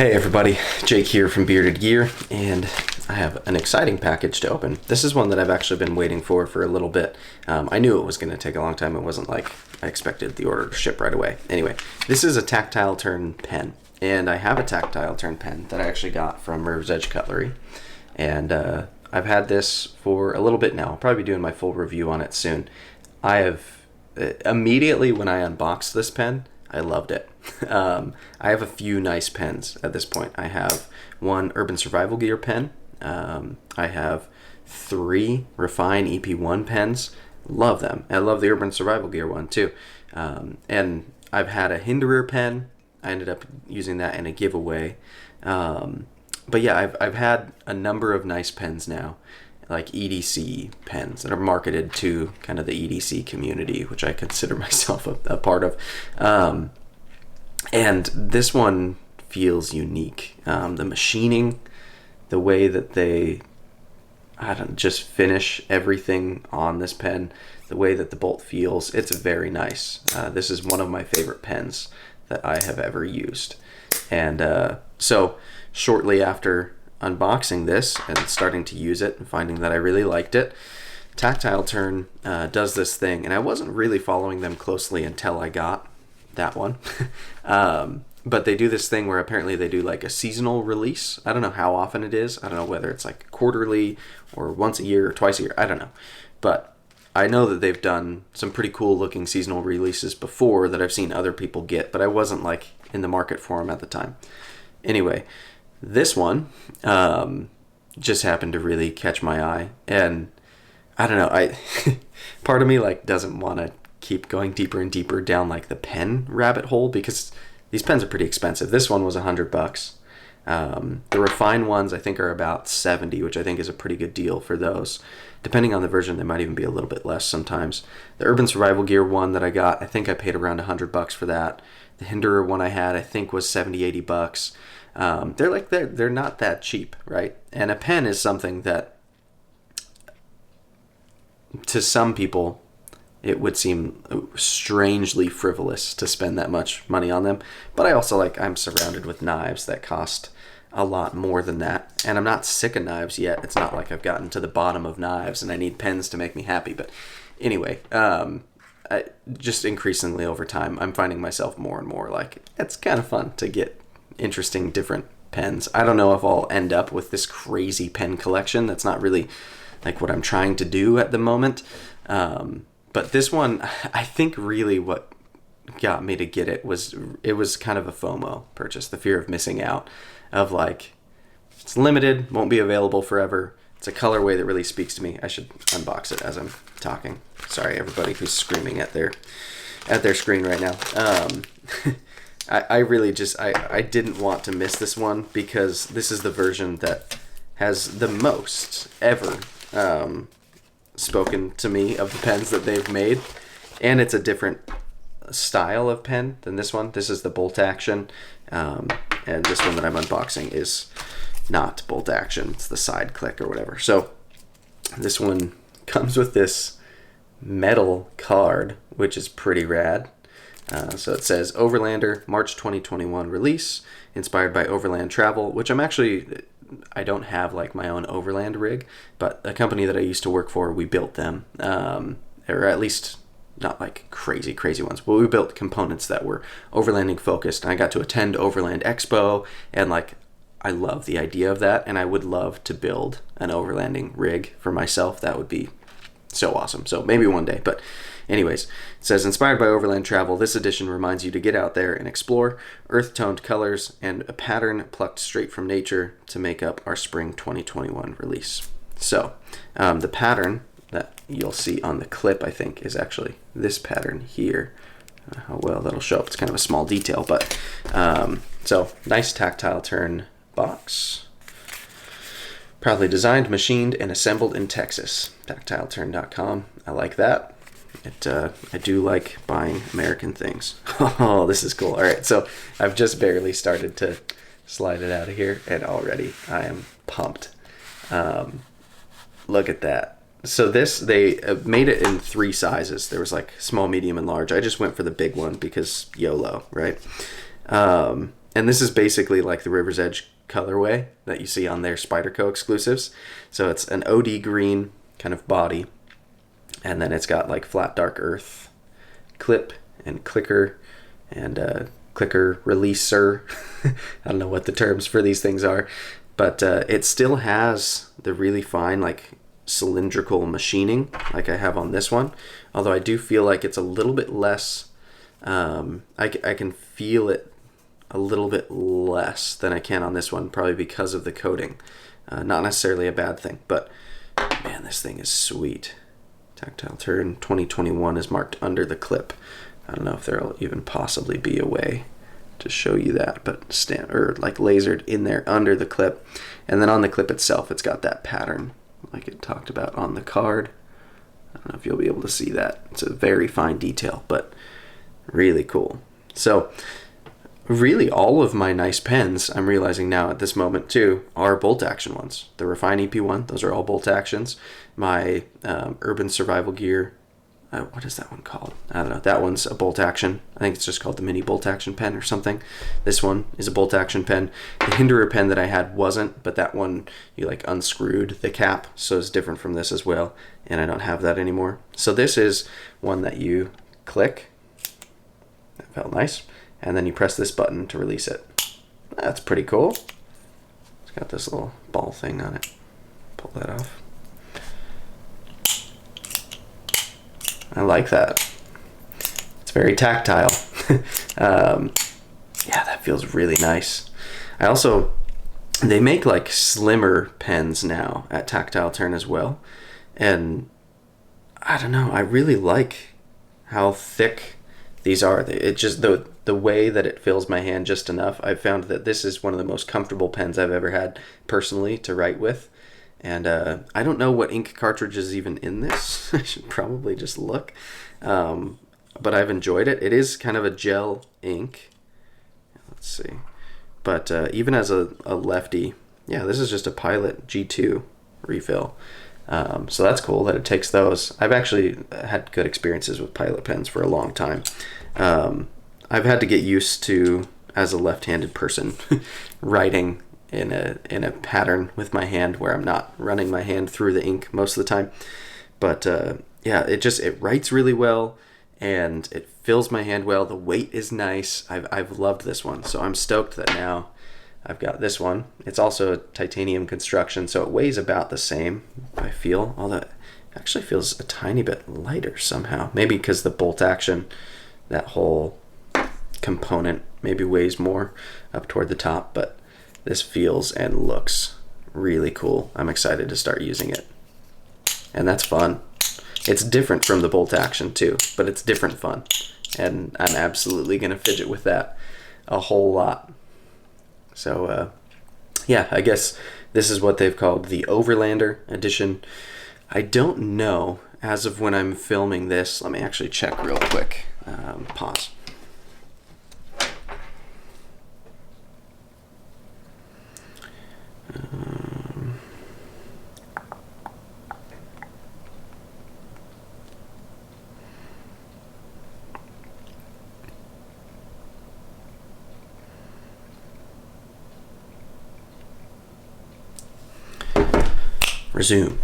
Hey everybody, Jake here from Bearded Gear, and I have an exciting package to open. This is one that I've actually been waiting for a little bit. I knew it was going to take a long time. It wasn't like I expected the order to ship right away. Anyway, this is a Tactile turn pen, and I have a Tactile turn pen that I actually got from River's Edge Cutlery, and I've had this for a little bit now. I'll probably be doing my full review on it soon. I have, immediately when I unboxed this pen, I loved it. I have a few nice pens at this point. I have one Urban Survival Gear pen. I have 3 Refine EP1 pens. Love them. I love the Urban Survival Gear one too. And I've had a Hinderer pen. I ended up using that in a giveaway. But yeah, I've had a number of nice pens now, like EDC pens that are marketed to kind of the EDC community, which I consider myself a part of. And this one feels unique. The machining, the way that they, just finish everything on this pen, the way that the bolt feels, it's very nice. This is one of my favorite pens that I have ever used. And so shortly after unboxing this and starting to use it and finding that I really liked it, Tactile Turn does this thing, and I wasn't really following them closely until I got that one. But they do this thing where apparently they do like a seasonal release. I don't know how often it is. I don't know whether it's like quarterly or once a year or twice a year. I don't know. But I know that they've done some pretty cool looking seasonal releases before that I've seen other people get, but I wasn't like in the market for them at the time. Anyway, this one just happened to really catch my eye, and I don't know, part of me like doesn't want to keep going deeper and deeper down like the pen rabbit hole, because these pens are pretty expensive. This one was $100. The refined ones I think are about $70, which I think is a pretty good deal for those. Depending on the version, they might even be a little bit less sometimes. The Urban Survival Gear one that I got, I think I paid around $100 for that. The Hinderer one I had, I think was $70-$80. They're not that cheap, right? And a pen is something that to some people it would seem strangely frivolous to spend that much money on them. But I also I'm surrounded with knives that cost a lot more than that. And I'm not sick of knives yet. It's not like I've gotten to the bottom of knives and I need pens to make me happy. But anyway, just increasingly over time, I'm finding myself more and more like, it's kind of fun to get interesting different pens. I don't know if I'll end up with this crazy pen collection. That's not really like what I'm trying to do at the moment. But this one, I think really what got me to get it was kind of a FOMO purchase, the fear of missing out, of like, it's limited, won't be available forever. It's a colorway that really speaks to me. I should unbox it as I'm talking. Sorry, everybody who's screaming at their screen right now. I really just, I didn't want to miss this one because this is the version that has the most ever spoken to me of the pens that they've made, and it's a different style of pen than this one. This is the bolt action, and this one that I'm unboxing is not bolt action. It's the side click or whatever. So this one comes with this metal card, which is pretty rad. So it says Overlander, March 2021 release, inspired by Overland travel, which I don't have like my own Overland rig, but a company that I used to work for, we built them, or at least not like crazy ones, but we built components that were overlanding focused. And I got to attend Overland Expo, and like, I love the idea of that, and I would love to build an overlanding rig for myself. That would be so awesome. So maybe one day. But anyways, it says, inspired by overland travel, this edition reminds you to get out there and explore earth-toned colors and a pattern plucked straight from nature to make up our spring 2021 release. So the pattern that you'll see on the clip, I think, is actually this pattern here. How well that'll show up. It's kind of a small detail, but so nice Tactile Turn box. Proudly designed, machined, and assembled in Texas. TactileTurn.com. I like that. I do like buying American things. Oh, this is cool. All right, so I've just barely started to slide it out of here, and already I am pumped. Look at that. So they made it in 3 sizes. There was like small, medium, and large. I just went for the big one because YOLO, right? And this is basically like the River's Edge colorway that you see on their Spyderco exclusives. So it's an OD green kind of body, and then it's got like flat dark earth clip and clicker and clicker releaser. I don't know what the terms for these things are, but it still has the really fine like cylindrical machining like I have on this one, although I do feel like it's a little bit less. I can feel it a little bit less than I can on this one, probably because of the coating. Not necessarily a bad thing, but man, this thing is sweet. Tactile Turn 2021 is marked under the clip. I don't know if there'll even possibly be a way to show you that, but like lasered in there under the clip. And then on the clip itself, it's got that pattern like it talked about on the card. I don't know if you'll be able to see that. It's a very fine detail, but really cool. So really all of my nice pens, I'm realizing now at this moment too, are bolt action ones. The Refine EP1, those are all bolt actions. My Urban Survival Gear, what is that one called? I don't know. That one's a bolt action. I think it's just called the Mini Bolt Action Pen or something. This one is a bolt action pen. The Hinderer pen that I had wasn't, but that one, you like unscrewed the cap, so it's different from this as well, and I don't have that anymore. So this is one that you click. That felt nice. And then you press this button to release it. That's pretty cool. It's got this little ball thing on it. Pull that off. I like that. It's very tactile. Yeah, that feels really nice. They make like slimmer pens now at Tactile Turn as well. And I don't know, I really like how thick these are. It just, the way that it fills my hand just enough. I've found that this is one of the most comfortable pens I've ever had personally to write with. And I don't know what ink cartridge is even in this. I should probably just look. But I've enjoyed it. It is kind of a gel ink. Let's see. But even as a lefty, yeah, this is just a Pilot G2 refill. So that's cool that it takes those. I've actually had good experiences with Pilot pens for a long time. I've had to get used to, as a left-handed person, writing in a pattern with my hand where I'm not running my hand through the ink most of the time. But yeah, it writes really well and it fills my hand well. The weight is nice. I've loved this one, so I'm stoked that now I've got this one. It's also a titanium construction, so it weighs about the same, I feel, although it actually feels a tiny bit lighter somehow. Maybe because the bolt action, that whole component maybe weighs more up toward the top, but this feels and looks really cool. I'm excited to start using it. And that's fun. It's different from the bolt action too, but it's different fun. And I'm absolutely going to fidget with that a whole lot. So yeah, I guess this is what they've called the Overlander edition. I don't know, as of when I'm filming this, let me actually check real quick. Pause. Resume.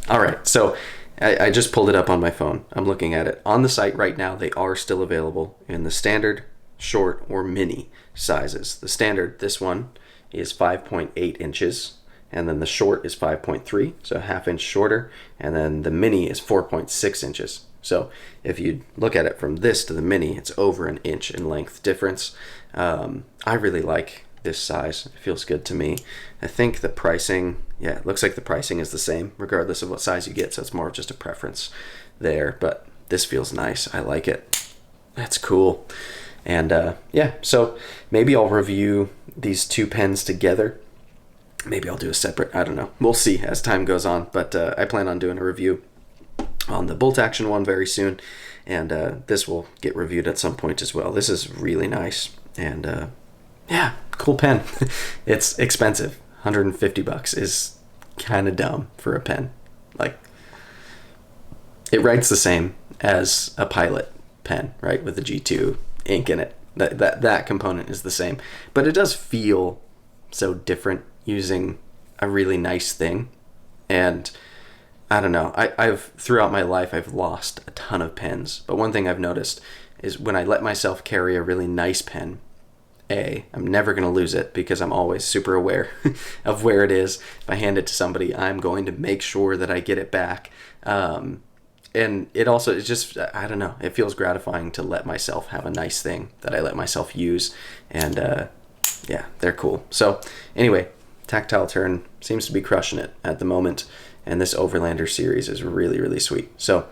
All right, so I just pulled it up on my phone. I'm looking at it. On the site right now, they are still available in the standard, short, or mini sizes. The standard, this one, is 5.8 inches, and then the short is 5.3, so a half inch shorter, and then the mini is 4.6 inches. So if you look at it from this to the mini, it's over an inch in length difference. I really like this size. It feels good to me. I think the pricing, yeah, it looks like the pricing is the same regardless of what size you get, so it's more of just a preference there, but this feels nice. I like it. That's cool. And yeah, so maybe I'll review these two pens together. Maybe I'll do a separate, I don't know. We'll see as time goes on, but I plan on doing a review on the bolt action one very soon, and this will get reviewed at some point as well. This is really nice, and yeah, cool pen. It's expensive. $150 is kind of dumb for a pen. Like, it writes the same as a Pilot pen, right, with the G2 ink in it. That component is the same, but it does feel so different using a really nice thing. And I don't know, I've throughout my life I've lost a ton of pens, but one thing I've noticed is when I let myself carry a really nice pen, I'm never going to lose it because I'm always super aware of where it is. If I hand it to somebody, I'm going to make sure that I get it back. And it also, it's just, I don't know, it feels gratifying to let myself have a nice thing that I let myself use. And yeah, they're cool. So anyway, Tactile Turn seems to be crushing it at the moment. And this Overlander series is really, really sweet. So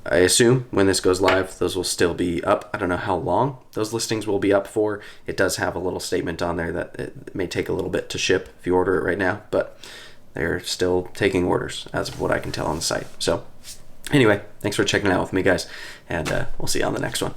I assume when this goes live, those will still be up. I don't know how long those listings will be up for. It does have a little statement on there that it may take a little bit to ship if you order it right now, but they're still taking orders as of what I can tell on the site. So anyway, thanks for checking it out with me, guys, and we'll see you on the next one.